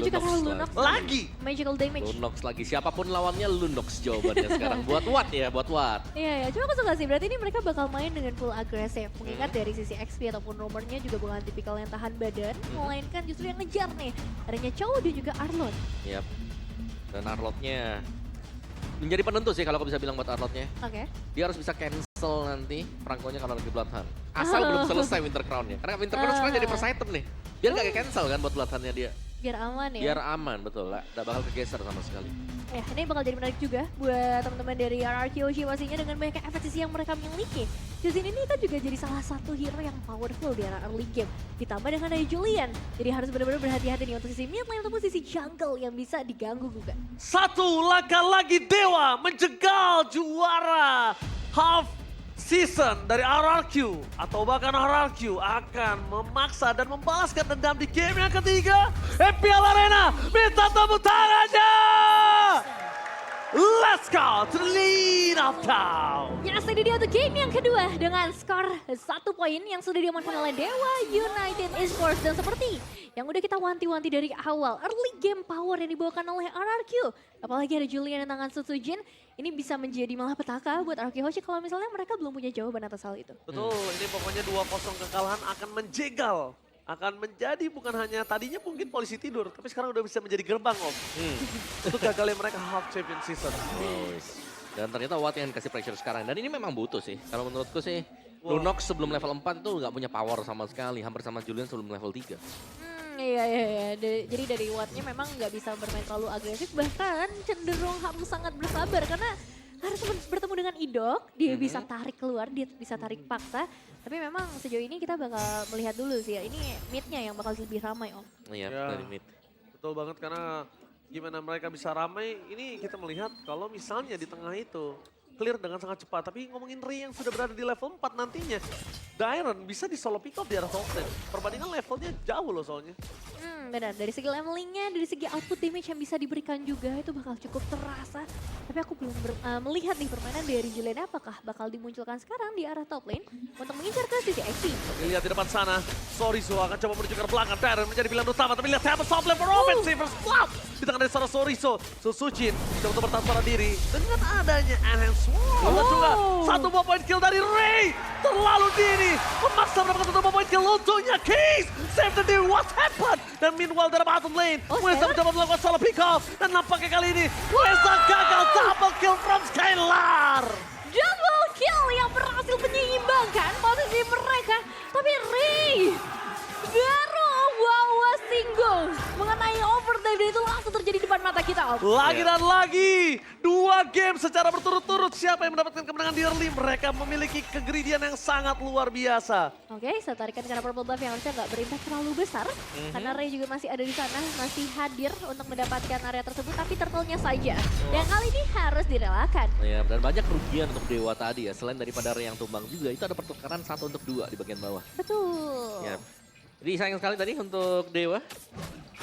juga kalau Lunox Lagi. magical damage. Lunox lagi. Siapapun lawannya Lunox jawabannya sekarang. Buat Watt ya, buat Watt. Iya, cuma aku suka sih, berarti ini mereka bakal main dengan full agresif. Mengingat dari sisi XP ataupun nomornya juga bukan tipikal yang tahan badan, melainkan justru yang ngejar nih. Adanya Chow dan juga Arlot. Yap. Dan Arlotnya menjadi penentu sih kalau aku bisa bilang buat Arlotnya. Oke. Dia harus bisa cancel nanti perangkonya kalau lagi Bloodhound. Asal belum selesai Winter Crown-nya. Karena Winter Crown sekarang jadi first item nih. Biar nggak cancel kan buat Bloodhound-nya dia. Biar aman ya. Biar aman, betul lah. Nggak bakal kegeser sama sekali. Ya, ini bakal jadi menarik juga buat teman-teman dari RRQ Hoshi pastinya dengan banyaknya FSC yang mereka miliki. Justin ini kan juga jadi salah satu hero yang powerful di era early game. Ditambah dengan ada Julian. Jadi harus benar-benar berhati-hati nih untuk sisi mid lane ataupun sisi jungle yang bisa diganggu juga. Satu langkah lagi Dewa menjegal juara half season dari RRQ. Atau bahkan RRQ akan memaksa dan membalaskan dendam di game yang ketiga. MPL Arena minta tepuk tangannya! Let's go to the lead of town. Yes, ini dia untuk game yang kedua dengan skor 1 poin yang sudah diamankan oleh Dewa United Esports. Dan seperti yang udah kita wanti-wanti dari awal, early game power yang dibawakan oleh RRQ. Apalagi ada Julian dan tangan Sutsujin, ini bisa menjadi malah petaka buat RRQ Hoshi kalau misalnya mereka belum punya jawaban atas hal itu. Betul, ini pokoknya 2-0 kekalahan akan menjegal. Akan menjadi bukan hanya tadinya mungkin polisi tidur, tapi sekarang udah bisa menjadi gerbang Om. Untuk gagalnya mereka half champion season. Dan ternyata Watt yang kasih pressure sekarang. Dan ini memang butuh sih. Kalau menurutku sih, Lunox sebelum level 4 itu nggak punya power sama sekali. Hampir sama Julian sebelum level 3. Iya. Jadi dari Wattnya memang nggak bisa bermain terlalu agresif, bahkan cenderung harus sangat bersabar karena harus bertemu dengan Idok, dia bisa tarik keluar, dia bisa tarik paksa. Tapi memang sejauh ini kita bakal melihat dulu sih ya, ini midnya yang bakal lebih ramai Om. Iya, Ya. dari mid. Betul banget karena gimana mereka bisa ramai, ini kita melihat kalau misalnya di tengah itu clear dengan sangat cepat. Tapi ngomongin Ray yang sudah berada di level 4 nantinya, Dairon bisa di solo pick up di arah top lane. Perbandingan levelnya jauh loh soalnya. Benar, dari segi levelingnya, dari segi output damage yang bisa diberikan juga itu bakal cukup terasa. Tapi aku belum melihat nih permainan dari Julian apakah bakal dimunculkan sekarang di arah top lane untuk mengincar ke sisi XP. Lihat di depan sana, Soriso akan coba menuju ke belakang. Dairon menjadi pilihan utama, tapi lihat siapa top lane for offensive first blood. Di tangan dari seorang Soriso, Susujin coba untuk bertahan secara diri dengan adanya Enhance Wall. Dan juga 1 buah point kill dari Ray. Terlalu dini, memaksa mendapatkan 1 buah point kill untuknya. Keys, save the day, what happened? Dan meanwhile dari bottom lane, Wesa mencoba melakukan solo pick off. Dan nampaknya kali ini, Wesa gagal double kill from Skylar. Double kill yang berhasil menyeimbangkan posisi mereka. Tapi Ray baru bawa single mengenai overtime dan itu langsung terjadi di depan mata kita Om. Lagi dan lagi, 2 game secara berturut-turut. Siapa yang mendapatkan kemenangan di early? Mereka memiliki kegridian yang sangat luar biasa. Oke, saya tarikan karena purple buff yang harusnya nggak berimpact terlalu besar. Karena Ray juga masih ada di sana, masih hadir untuk mendapatkan area tersebut. Tapi turtle-nya saja yang kali ini harus direlakan. Ya, dan banyak kerugian untuk Dewa tadi ya. Selain daripada Ray yang tumbang juga, itu ada pertukaran 1 untuk 2 di bagian bawah. Betul. Ya. Jadi sayang sekali tadi untuk Dewa.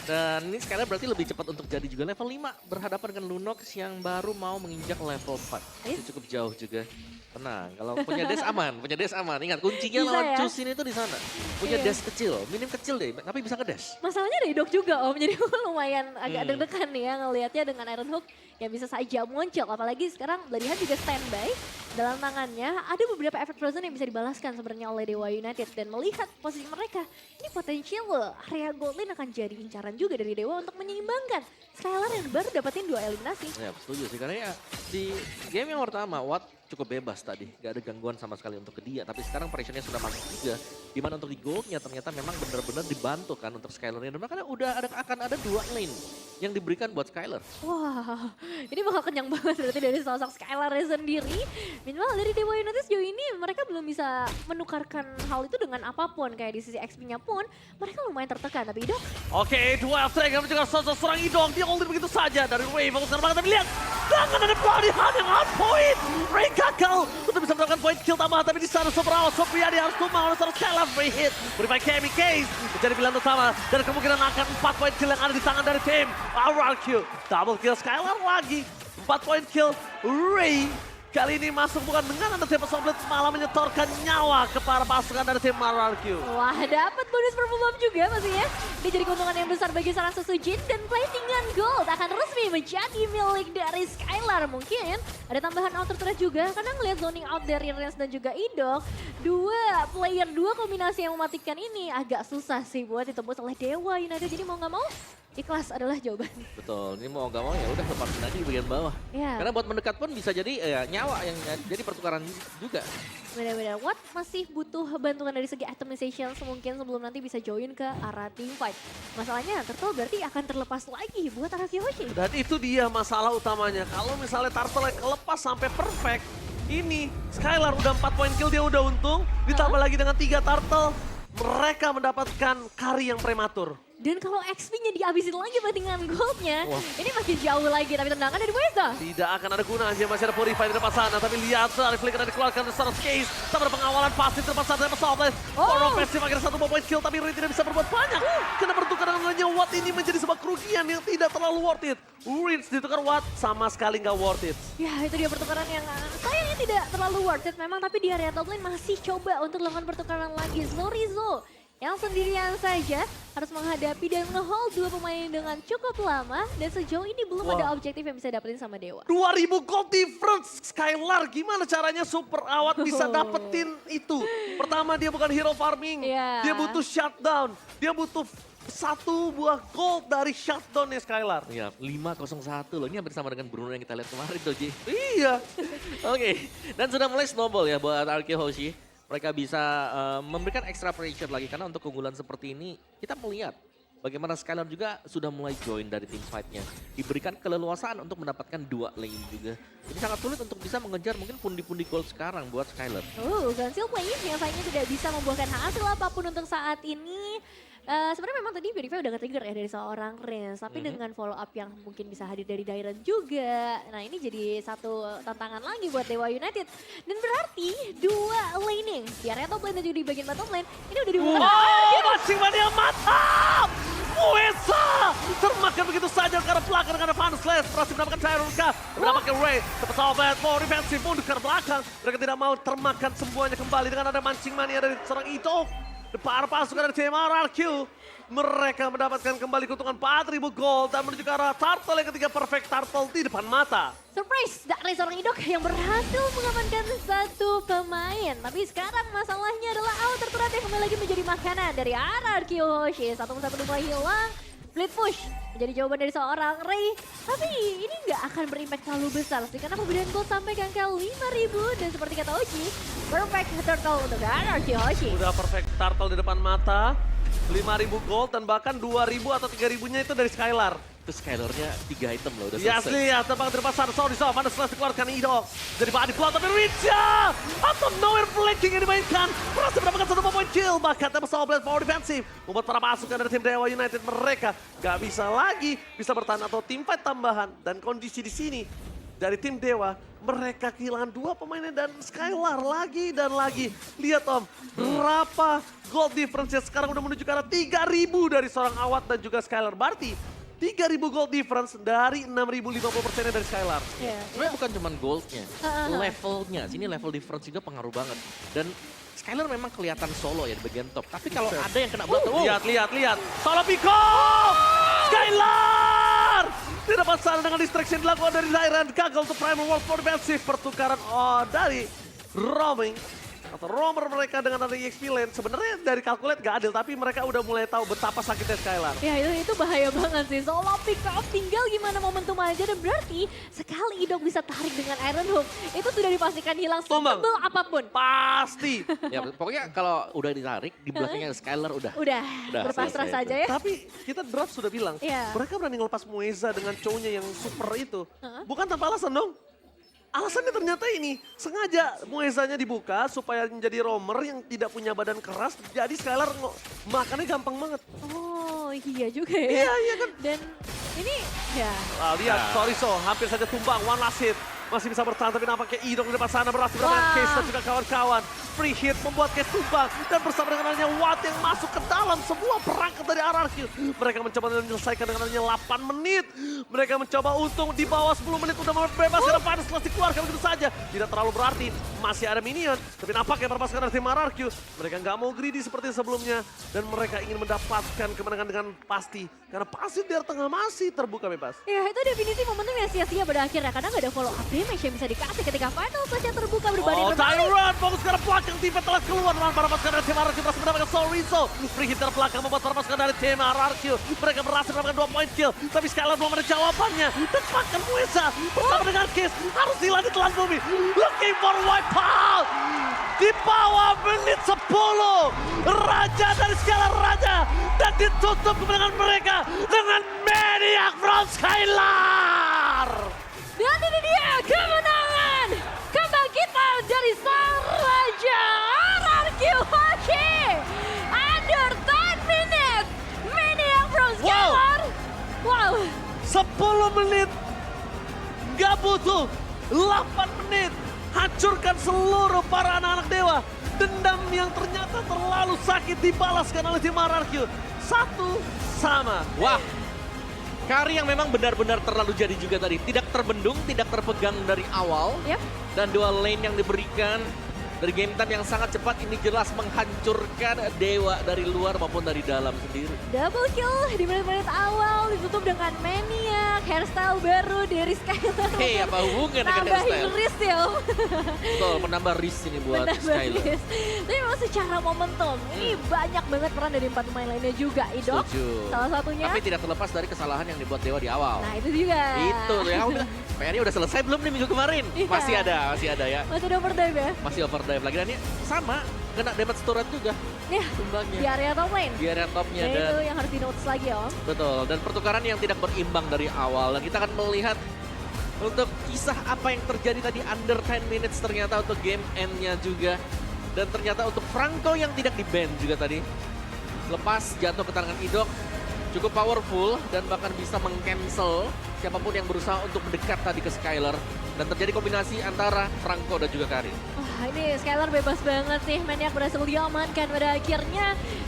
Dan ini sekarang berarti lebih cepat untuk jadi juga level 5. Berhadapan dengan Lunox yang baru mau menginjak level 4. Itu cukup jauh juga. Tenang, kalau punya dash aman, Ingat kuncinya Bisa lawan ya? Chusin itu di sana. Punya Iya. dash kecil, minim kecil deh, tapi bisa ngedash. Masalahnya ada Idok juga Om, jadi lumayan agak deg-degan nih ya ngelihatnya dengan Iron Hook yang bisa saja muncul. Apalagi sekarang Bladihan juga standby dalam tangannya. Ada beberapa efek frozen yang bisa dibalaskan sebenarnya oleh Dewa United. Dan melihat posisi mereka, ini potensial area gold lane akan jadi incaran juga dari Dewa untuk menyeimbangkan Skylar yang baru dapetin 2 eliminasi. Ya setuju sih, karena ya di game yang pertama Watt cukup bebas tadi, gak ada gangguan sama sekali untuk ke dia. Tapi sekarang pressionnya sudah masuk juga, dimana untuk di goldnya ternyata memang benar-benar dibantu kan untuk Skylarnya. Dan makanya akan ada 2 lane yang diberikan buat Skylar. Wah, ini bakal kenyang banget berarti dari sosok Skylarnya sendiri. Minimal dari Dewa United sejauh ini mereka belum bisa menukarkan hal itu dengan apapun. Kayak di sisi XP-nya pun mereka lumayan tertekan. Tapi Idok, Oke, 2 F-Track yang menjaga sosok seorang Idong. Dia ulti begitu saja dari Ray. Fokuskan banget, tapi lihat. Tangan ada body hand yang on point. Ray gagal untuk bisa mendapatkan point kill tambahan. Tapi di sana Sobrao, Sopriadi harus tumbang oleh seorang Skylar. Ray hit, beri Kemi Case. Menjadi pilihan utama. Dan kemungkinan akan 4 point kill yang ada di tangan dari tim RRQ. Double kill Skylar lagi. 4 point kill Ray. Kali ini masuk bukan dengan ada tim Somblet, malah menyetorkan nyawa kepada pasukan dari tim RRQ. Wah, dapat bonus perform juga pastinya. Ini jadi keuntungan yang besar bagi seorang Susujin dan platingan gold akan resmi menjadi milik dari Skylar. Mungkin ada tambahan outer threat juga karena ngelihat zoning out dari Rens dan juga Idok. Dua kombinasi yang mematikan ini agak susah sih buat ditembus oleh Dewa United. Jadi mau nggak mau ikhlas adalah jawabannya. Betul, ini mau nggak mau ya udah lepasin aja di bagian bawah. Ya. Karena buat mendekat pun bisa jadi nyawa yang jadi pertukaran juga. Benar-benar, Watt masih butuh bantuan dari segi itemization mungkin sebelum nanti bisa join ke arah team fight. Masalahnya Turtle berarti akan terlepas lagi buat arah Kyoshi. Dan itu dia masalah utamanya. Kalau misalnya Turtle yang kelepas sampai perfect, ini Skylar udah 4 point kill, dia udah untung. Ditambah lagi dengan 3 Turtle, mereka mendapatkan carry yang prematur. Dan kalau XP-nya dihabisin lagi dengan goldnya, Wah. ini makin jauh lagi. Tapi tendangan dari Weza. Tidak akan ada gunanya, masih ada Purify di depan sana. Tapi lihat, dari flicker yang dikeluarkan dari Staros Case. Tak ada pengawalan pasif di depan sana, dari Softlight. Offensive akhirnya 1 point kill, tapi Rin tidak bisa berbuat banyak. Karena bertukar dengan hanya Watt ini menjadi sebuah kerugian yang tidak terlalu worth it. Rin ditukar Watt, sama sekali nggak worth it. Ya itu dia pertukaran yang sayangnya tidak terlalu worth it memang. Tapi di area top lane masih coba untuk melakukan pertukaran lagi. Zorizo yang sendirian saja harus menghadapi dan nge-hold 2 pemain dengan cukup lama. Dan sejauh ini belum ada objektif yang bisa dapetin sama Dewa. 2000 gold difference. Skylar gimana caranya super awat bisa dapetin itu? Pertama dia bukan hero farming. Iya. Dia butuh shutdown. Dia butuh 1 buah gold dari shutdownnya Skylar. Ya, 5-0-1 loh. Ini hampir sama dengan Bruno yang kita lihat kemarin tuh, Ji. Iya. Oke, dan sudah mulai snowball ya buat RRQ Hoshi. Mereka bisa memberikan extra pressure lagi karena untuk keunggulan seperti ini kita melihat bagaimana Skylar juga sudah mulai join dari tim fight-nya. Diberikan keleluasaan untuk mendapatkan 2 lane juga. Ini sangat sulit untuk bisa mengejar mungkin pundi-pundi gold sekarang buat Skylar. Gansil play yang sayangnya tidak bisa membuahkan hasil apapun untuk saat ini. Sebenarnya memang tadi Purify udah nge-trigger ya dari seorang Rens, tapi dengan follow up yang mungkin bisa hadir dari Dairen juga. Nah ini jadi satu tantangan lagi buat Dewa United. Dan berarti 2 laning di area top lane dan juga di bagian bottom lane ini udah dibuka. Wow, mancing mania mantap! Wesa termakan begitu saja karena belakang dengan Van Slash berhasil mendapatkan Tyrone K, mendapatkan Ray, tepat Sobat, mau defensif mundur ke belakang. Mereka tidak mau termakan semuanya kembali dengan ada mancing mania dari seorang Ito. Depan pasukan dari tim RRQ, mereka mendapatkan kembali keuntungan 4.000 gold dan menuju ke arah Turtle yang ketiga perfect Turtle di depan mata. Surprise dari seorang Idok yang berhasil mengamankan 1 pemain. Tapi sekarang masalahnya adalah outer threat yang kembali lagi menjadi makanan dari RRQ Hoshi. 1 persatu mulai hilang. Split push menjadi jawaban dari seorang Ray. Tapi ini nggak akan berimpact terlalu besar sih. Karena pembelian gold sampai ke angka 5.000. Dan seperti kata Oji, perfect turtle untuk RRQ Hoshi. Udah perfect Turtle di depan mata. 5.000 gold dan bahkan 2.000 atau 3.000-nya itu dari Skylar. Itu Skylar-nya 3 item loh, udah Yes, selesai. lihat tebak dari pasar. Sorry, Mana setelah dikeluarkan Idok. Jadi body blow tapi Richa! Out of nowhere flanking yang dimainkan. Berhasil mendapatkan 1 point kill. Bahkan Tempest Blade power defensive. Membuat para pasukan dari tim Dewa United mereka gak bisa lagi bisa bertahan atau tim fight tambahan. Dan kondisi di sini dari tim Dewa, mereka kehilangan 2 pemainnya dan Skylar lagi dan lagi. Lihat Om, berapa gold difference sekarang udah menuju ke arah 3.000 dari seorang Awat dan juga Skylar. Berarti 3.000 gold difference dari 6.050%-nya dari Skylar. Ya, Sebenarnya bukan cuma goldnya, levelnya. Sini level difference juga pengaruh banget. Dan Skylar memang kelihatan solo ya di bagian top. Tapi kalau ada yang kena belakang, Lihat. Solo Pico! Skylar! Tidak pasal dengan distraction dilakukan dari Dairen. Gagal untuk Primal World for defensive. Pertukaran dari roaming. Atau roamer mereka dengan ada EXP lane. Sebenarnya dari calculate gak adil, tapi mereka udah mulai tahu betapa sakitnya Skylar. ya itu bahaya banget sih. Solo pick up tinggal gimana momentum aja. Dan berarti sekali Idok bisa tarik dengan Iron Hook. Itu sudah dipastikan hilang Tumbang. setebel apapun. Pasti. ya pokoknya kalau udah ditarik di belakangnya Skylar udah. Udah berpasrah selesai saja itu. ya. Tapi kita draft sudah bilang, Iya. mereka berani ngelepas Mueza dengan cowoknya yang super itu. Bukan tanpa alasan dong. Alasannya ternyata ini, sengaja Muezanya dibuka supaya menjadi roamer yang tidak punya badan keras. Jadi Skylar makannya gampang banget. Oh iya juga ya. Iya kan. Dan ini ya Lihat, sorry hampir saja tumbang, one last hit. masih bisa bertahan, tapi nampaknya Idok di depan sana berhasil mendapatkan Wah. Case dan juga kawan-kawan. Free hit membuat Case tumbang, dan bersama dengan adanya Watt yang masuk ke dalam sebuah perangkat dari RRQ. Mereka mencoba menyelesaikan dengan adanya 8 menit. Mereka mencoba untung di bawah 10 menit udah membebaskan Finals Class dikeluarkan begitu saja. Tidak terlalu berarti, masih ada minion, tapi nampaknya perpasukan dari tim RRQ. Mereka nggak mau greedy seperti sebelumnya, dan mereka ingin mendapatkan kemenangan dengan pasti. Karena pasti di tengah masih terbuka bebas. Ya itu definisi momentum yang sia-sia pada akhirnya. Karena nggak ada follow up damage yang bisa dikasih ketika final saja terbuka berbanding Oh, terbalik. Tyrant fokus ke arah belakang, tipe telah keluar dengan para pasukan dari tim RRQ berhasil mendapatkan Soriso. Free hit dari belakang membuat para pasukan dari tim RRQ. Mereka berhasil mendapatkan 2 point kill, tapi Skylar belum ada jawabannya. Dan bahkan Mueza bersama dengan Kiss harus hilang di telan bumi. Looking for wipeout. Di bawah menit 10. Raja dari Skylar Raja. Dan ditutup kemenangan mereka dengan Maniac from Skylar. Dan ini dia kemenangan kebangkitan dari sang Raja RRQ Hoshi. Under 10 minutes. Maniac from Skylar. Wow. 10 menit. Gak butuh 8 menit. Hancurkan seluruh para anak-anak dewa. Dendam yang ternyata terlalu sakit dibalaskan oleh tim RRQ. 1-1. Wah, Kari yang memang benar-benar terlalu jadi juga tadi. Tidak terbendung, tidak terpegang dari awal. Yep. Dan dua lane yang diberikan dari game time yang sangat cepat ini jelas menghancurkan Dewa dari luar maupun dari dalam sendiri. Double kill di menit-menit awal ditutup dengan Maniac. Hairstyle baru dari Skylar. Hei, apa hubungan dengan Nambahin hairstyle? risk ya. Betul, menambah risk ini buat Skylar. Risk. Tapi memang secara momentum, ini banyak banget peran dari 4 pemain lainnya juga. Idok, Setuju. salah satunya. Tapi tidak terlepas dari kesalahan yang dibuat Dewa di awal. Nah itu juga. Itu tuh yang aku bilang, PR-nya udah selesai belum nih minggu kemarin? Iya. Masih ada ya. Masih ada overdrive ya? Masih overdrive lagi dan ini sama, kena damage turret juga Ya, tumbangnya. di area top lane. Di area topnya Nah, dan itu yang harus di-notice lagi ya Om. betul, dan pertukaran yang tidak berimbang dari awal. Dan kita akan melihat untuk kisah apa yang terjadi tadi under 10 minutes ternyata untuk game end-nya juga. Dan ternyata untuk Franco yang tidak di-ban juga tadi. Lepas jatuh ke tangan Idok, cukup powerful dan bahkan bisa meng-cancel siapapun yang berusaha untuk mendekat tadi ke Skylar. Dan terjadi kombinasi antara Franco dan juga Karin. Wah ini Skylar bebas banget sih. Maniac berhasil diamankan pada akhirnya.